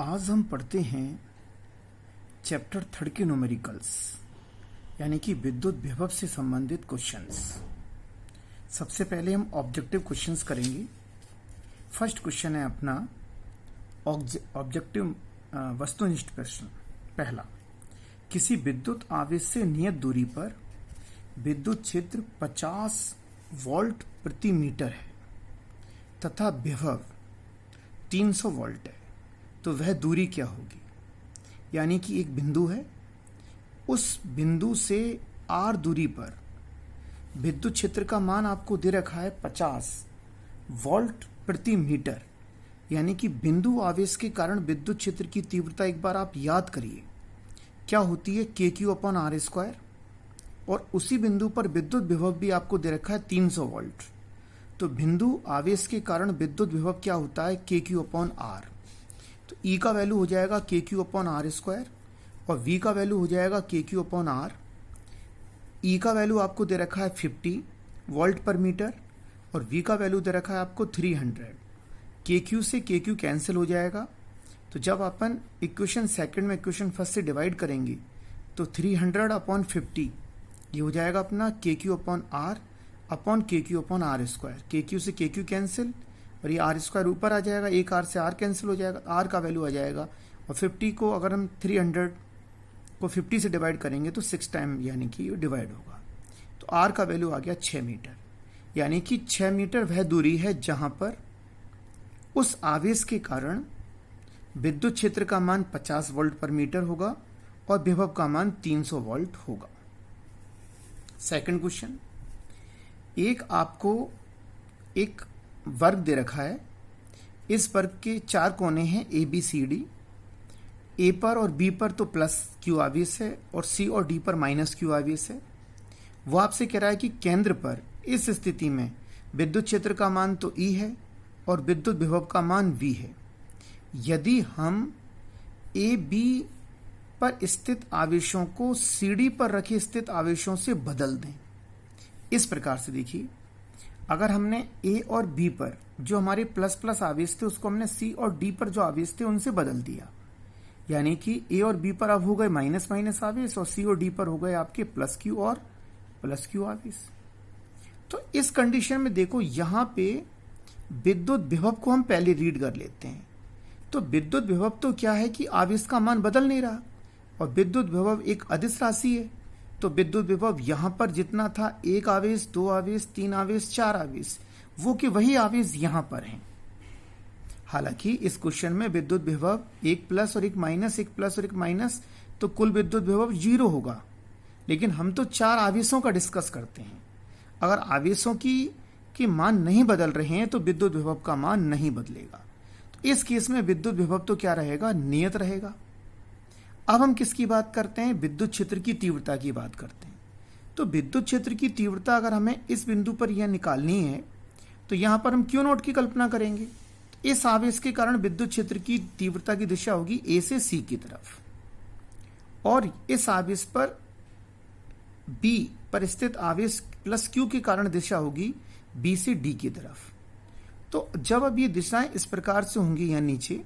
आज हम पढ़ते हैं चैप्टर 3 के न्यूमेरिकल्स यानी कि विद्युत विभव से संबंधित क्वेश्चंस। सबसे पहले हम ऑब्जेक्टिव क्वेश्चंस करेंगे। फर्स्ट क्वेश्चन है अपना ऑब्जेक्टिव वस्तुनिष्ठ प्रश्न। पहला, किसी विद्युत आवेश से नियत दूरी पर विद्युत क्षेत्र 50 वोल्ट प्रति मीटर है तथा विभव 300 वोल्ट है, तो वह दूरी क्या होगी? यानी कि एक बिंदु है, उस बिंदु से r दूरी पर विद्युत क्षेत्र का मान आपको दे रखा है 50 वोल्ट प्रति मीटर। यानी कि बिंदु आवेश के कारण विद्युत क्षेत्र की तीव्रता एक बार आप याद करिए क्या होती है, KQ/R²। और उसी बिंदु पर विद्युत विभव भी आपको दे रखा है 300 वोल्ट। तो बिंदु आवेश के कारण विद्युत विभव क्या होता है, KQ/R। तो E का वैल्यू हो जाएगा KQ/R² और V का वैल्यू हो जाएगा KQ/R। E का वैल्यू आपको दे रखा है 50 वोल्ट पर मीटर और V का वैल्यू दे रखा है आपको 300। KQ से KQ कैंसिल हो जाएगा। तो जब अपन इक्वेशन सेकंड में इक्वेशन फर्स्ट से डिवाइड करेंगे तो 300/50 ये हो जाएगा अपना KQ/R अपॉन KQ/R²। KQ से KQ कैंसिल और ये R² ऊपर आ जाएगा, एक R से R कैंसिल हो जाएगा, R का वैल्यू आ जाएगा। और 50 को अगर हम 300 को 50 से डिवाइड करेंगे तो 6 टाइम यानी कि ये डिवाइड होगा। तो R का वैल्यू आ गया 6 मीटर। यानी कि 6 मीटर वह दूरी है जहां पर उस आवेश के कारण विद्युत क्षेत्र का मान 50 वोल्ट पर मीटर होगा और विभव का मान 300 वोल्ट होगा। सेकंड क्वेश्चन, आपको एक वर्ग दे रखा है। इस वर्ग के 4 कोने हैं ABCD। A पर और B पर तो प्लस Q आवेश है और C और D पर माइनस Q आवेश है। वो आपसे कह रहा है कि केंद्र पर इस स्थिति में विद्युत क्षेत्र का मान तो E है और विद्युत विभव का मान V है। यदि हम AB पर स्थित आवेशों को CD पर रखे स्थित आवेशों से बदल दें, इस प्रकार से देखिए, अगर हमने A और B पर जो हमारे प्लस प्लस आवेश थे उसको हमने C और D पर जो आवेश थे उनसे बदल दिया, यानी कि A और B पर अब हो गए माइनस माइनस आवेश और C और D पर हो गए आपके प्लस Q और प्लस Q आवेश। तो इस कंडीशन में देखो यहां पे विद्युत विभव को हम पहले रीड कर लेते हैं। तो विद्युत विभव तो क्या है कि आवेश का मान बदल नहीं रहा और विद्युत विभव एक अदिश राशि है। तो विद्युत विभव यहां पर जितना था, 1 आवेश, 2 आवेश, 3 आवेश, 4 आवेश, वो कि वही आवेश यहां पर हैं। हालांकि इस क्वेश्चन में विद्युत विभव 1 प्लस और 1 माइनस, 1 प्लस और 1 माइनस, तो कुल विद्युत विभव 0 होगा। लेकिन हम तो 4 आवेशों का डिस्कस करते हैं। अगर आवेशों की मान नहीं बदल रहे हैं तो विद्युत विभव का मान नहीं बदलेगा। तो इस केस में विद्युत विभव तो क्या रहेगा, नियत रहेगा। अब हम किसकी बात करते हैं, विद्युत क्षेत्र की तीव्रता की बात करते हैं। तो विद्युत क्षेत्र की तीव्रता अगर हमें इस बिंदु पर यह निकालनी है तो यहां पर हम Q0 की कल्पना करेंगे। तो इस आवेश के कारण विद्युत क्षेत्र की तीव्रता की दिशा होगी A से C की तरफ और इस आवेश पर B पर स्थित आवेश प्लस Q के कारण दिशा होगी B से D की तरफ। तो जब अब ये दिशाएं इस प्रकार से होंगी यहां नीचे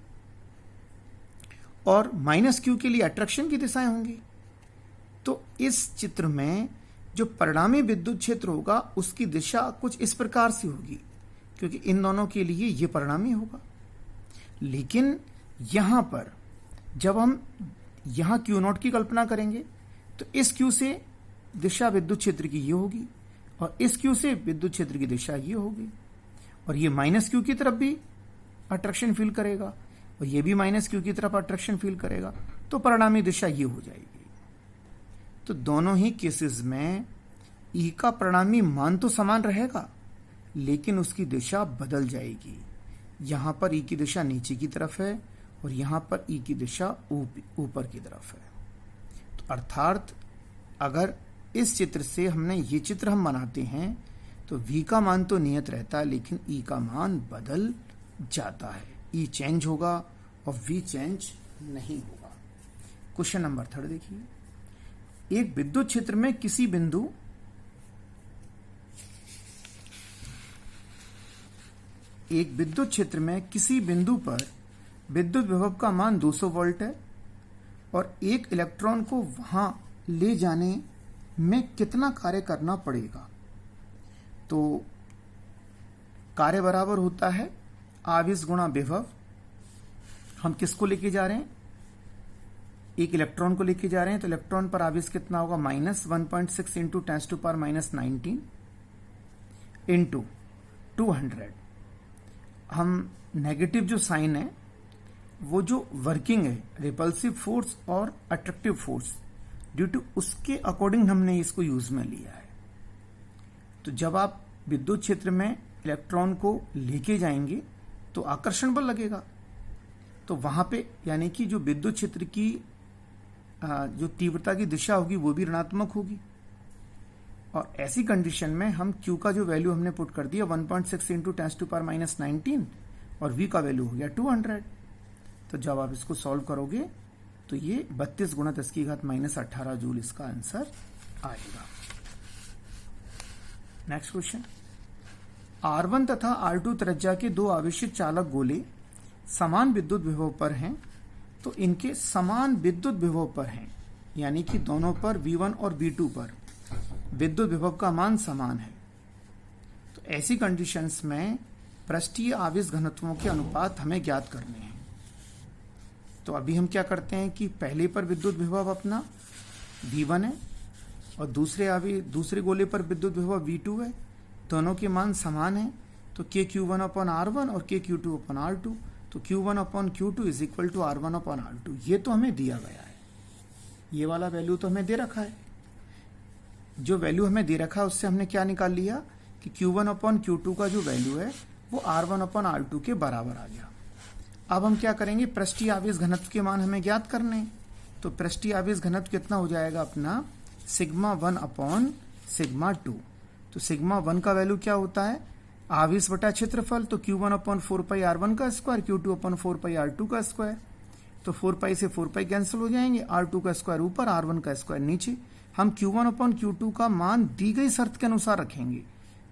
और माइनस Q के लिए अट्रैक्शन की दिशाएं होंगी, तो इस चित्र में जो परिणामी विद्युत क्षेत्र होगा उसकी दिशा कुछ इस प्रकार से होगी, क्योंकि इन दोनों के लिए ये परिणामी होगा। लेकिन यहां पर जब हम यहां Q0 की कल्पना करेंगे तो इस Q से दिशा विद्युत क्षेत्र की ये होगी और इस Q से विद्युत क्षेत्र की दिशा ये होगी और ये माइनस Q की तरफ भी अट्रैक्शन फील करेगा और ये भी माइनस Q की तरफ अट्रैक्शन फील करेगा, तो परिणामी दिशा ये हो जाएगी। तो दोनों ही केसेस में E का परिणामी मान तो समान रहेगा लेकिन उसकी दिशा बदल जाएगी। यहां पर E की दिशा नीचे की तरफ है और यहां पर E की दिशा ऊपर की तरफ है। तो अर्थात अगर इस चित्र से हमने ये चित्र हम बनाते हैं तो V का मान तो नियत रहता है लेकिन E का मान बदल जाता है। E चेंज होगा और V चेंज नहीं होगा। क्वेश्चन नंबर 3 देखिए, एक विद्युत क्षेत्र में किसी बिंदु पर विद्युत विभव का मान 200 वोल्ट है और एक इलेक्ट्रॉन को वहां ले जाने में कितना कार्य करना पड़ेगा। तो कार्य बराबर होता है आवेश गुणा विभव। हम किसको लेके जा रहे हैं? एक इलेक्ट्रॉन को लेके जा रहे हैं, तो इलेक्ट्रॉन पर आवेश कितना होगा? -1.6 इंटू 10⁻⁻19 इंटू 200। हम नेगेटिव जो साइन है वो जो वर्किंग है रिपल्सिव फोर्स और अट्रैक्टिव फोर्स ड्यू टू उसके अकॉर्डिंग हमने इसको यूज में लिया है। तो जब आप विद्युत क्षेत्र में इलेक्ट्रॉन को लेके जाएंगे तो आकर्षण बल लगेगा, तो वहां पे यानी कि जो विद्युत क्षेत्र की जो तीव्रता की दिशा होगी वो भी ऋणात्मक होगी। और ऐसी कंडीशन में हम Q का जो वैल्यू हमने पुट कर दिया 1.6 इंटू 10⁻⁻19 और V का वैल्यू हो गया 200। तो जब आप इसको सॉल्व करोगे तो ये 32 गुणा 10⁻−18 जूल इसका आंसर आएगा। नेक्स्ट क्वेश्चन, R1 तथा R2 त्रिज्या के दो आवेशित चालक गोले समान विद्युत विभव पर हैं, तो इनके समान विद्युत विभव पर हैं, यानी कि दोनों पर V1 और V2 पर विद्युत विभव का मान समान है। तो ऐसी कंडीशंस में पृष्ठीय आवेश घनत्वों के अनुपात हमें ज्ञात करने हैं। तो अभी हम क्या करते हैं कि पहले पर विद्युत विभव अपना V1 है और दूसरे गोले पर विद्युत विभव V2 है, दोनों के मान समान हैं। तो KQ1/R1 और KQ2/R2, तो Q1/Q2 is equal to R1/R2। ये तो हमें दिया गया है, ये वाला वैल्यू तो हमें दे रखा है। जो वैल्यू हमें दे रखा है उससे हमने क्या निकाल लिया कि Q1/Q2 का जो वैल्यू है वो R1/R2 के बराबर आ गया। अब हम क्या करेंगे, पृष्ठीय आवेश घनत्व के मान हमें ज्ञात करने। तो पृष्ठीय आवेश घनत्व कितना हो जाएगा अपना? σ1/σ2। तो σ1 का वैल्यू क्या होता है? आवेश बटा क्षेत्रफल। तो Q1/4πR1 का स्क्वायर, Q2/4πR2 का स्क्वायर। तो 4π से 4π कैंसिल हो जाएंगे, R2 का स्क्वायर ऊपर, R1 का स्क्वायर नीचे। हम Q1/Q2 का मान दी गई शर्त के अनुसार रखेंगे।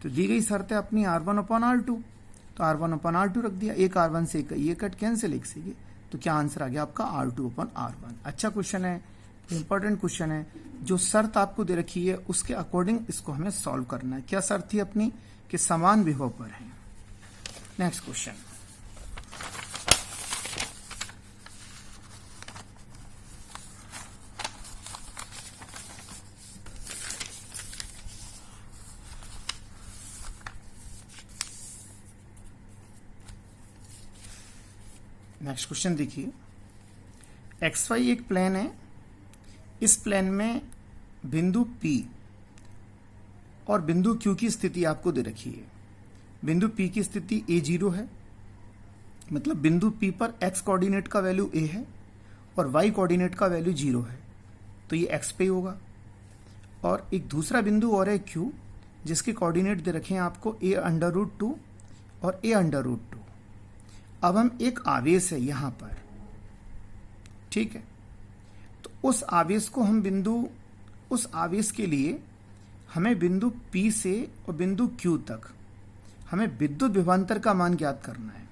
तो दी गई शर्त है अपनी R1/R2, तो R1/R2 रख दिया। एक R1 से ये कट कैंसिल, एक से ये, तो क्या आंसर आ गया आपका? R2/R1। अच्छा क्वेश्चन है, इंपॉर्टेंट क्वेश्चन है। जो शर्त आपको दे रखी है उसके अकॉर्डिंग इसको हमें सॉल्व करना है। क्या शर्त थी अपनी? कि समान विभव पर है। नेक्स्ट क्वेश्चन, नेक्स्ट क्वेश्चन देखिए, XY एक प्लेन है। इस प्लेन में बिंदु P और बिंदु Q की स्थिति आपको दे रखी है। बिंदु P की स्थिति A0 है, मतलब बिंदु P पर x कोऑर्डिनेट का वैल्यू A है और y कोऑर्डिनेट का वैल्यू 0 है, तो ये x पे होगा। और एक दूसरा बिंदु और है Q, जिसके कोऑर्डिनेट दे रखे हैं आपको A√2 और A√2। अब हम एक आवेश है यहां पर, ठीक है, तो उस आवेश को हम उस आवेश के लिए हमें बिंदु P से और बिंदु Q तक हमें विद्युत विभवांतर का मान ज्ञात करना है।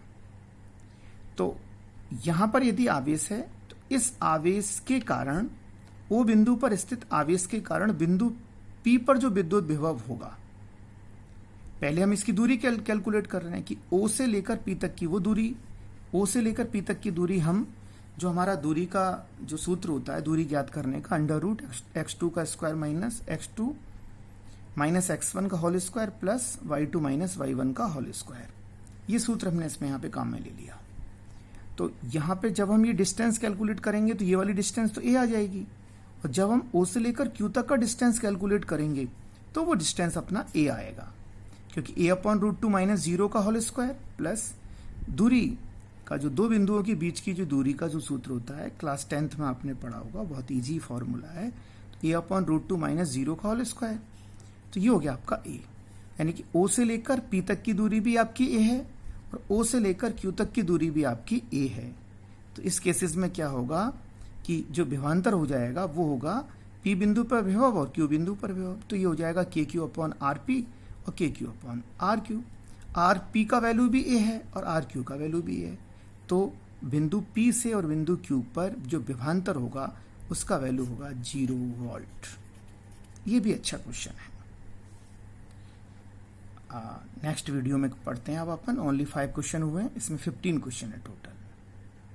तो यहां पर यदि आवेश है तो इस आवेश के कारण, वो बिंदु पर स्थित आवेश के कारण बिंदु P पर जो विद्युत विभव होगा, पहले हम इसकी दूरी कैलकुलेट कर रहे हैं कि O से लेकर P तक की वो दूरी, O से लेकर P तक की दूरी, हम जो हमारा दूरी का जो सूत्र होता है दूरी ज्ञात करने का, √x2 का square minus x2 minus x1 का whole square plus y2 minus y1 का होल स्क्वायर, ये सूत्र हमने इसमें यहाँ पे काम में ले लिया। तो यहाँ पे जब हम ये डिस्टेंस कैलकुलेट करेंगे तो ये वाली डिस्टेंस तो a आ जाएगी, और जब हम O से लेकर Q तक का डिस्टेंस कैलकुलेट करेंगे तो वो डिस्टेंस अपना a आएगा, क्योंकि a/√2 माइनस 0 का होल स्क्वायर प्लस दूरी का जो दो बिंदुओं के बीच की जो दूरी का जो सूत्र होता है, क्लास 10th में आपने पढ़ा होगा, बहुत इजी फॉर्मूला है, a/√2 माइनस 0 का होल स्क्वायर। तो ये हो गया आपका a, यानी कि O से लेकर P तक की दूरी भी आपकी a है और O से लेकर Q तक की दूरी भी आपकी a है। तो इस केसेस में क्या होगा कि जो विभवांतर हो जाएगा वो होगा P बिंदु पर विभव और Q बिंदु पर विभव। तो ये हो जाएगा KQ/RP और KQ/RQ। RP का वैल्यू भी a है और RQ का वैल्यू भी है, तो बिंदु P से और बिंदु Q पर जो विभवांतर होगा उसका वैल्यू होगा 0 वोल्ट। ये भी अच्छा क्वेश्चन है। नेक्स्ट वीडियो में पढ़ते हैं अब अपन। ओनली 5 क्वेश्चन हुए हैं, इसमें 15 क्वेश्चन है टोटल।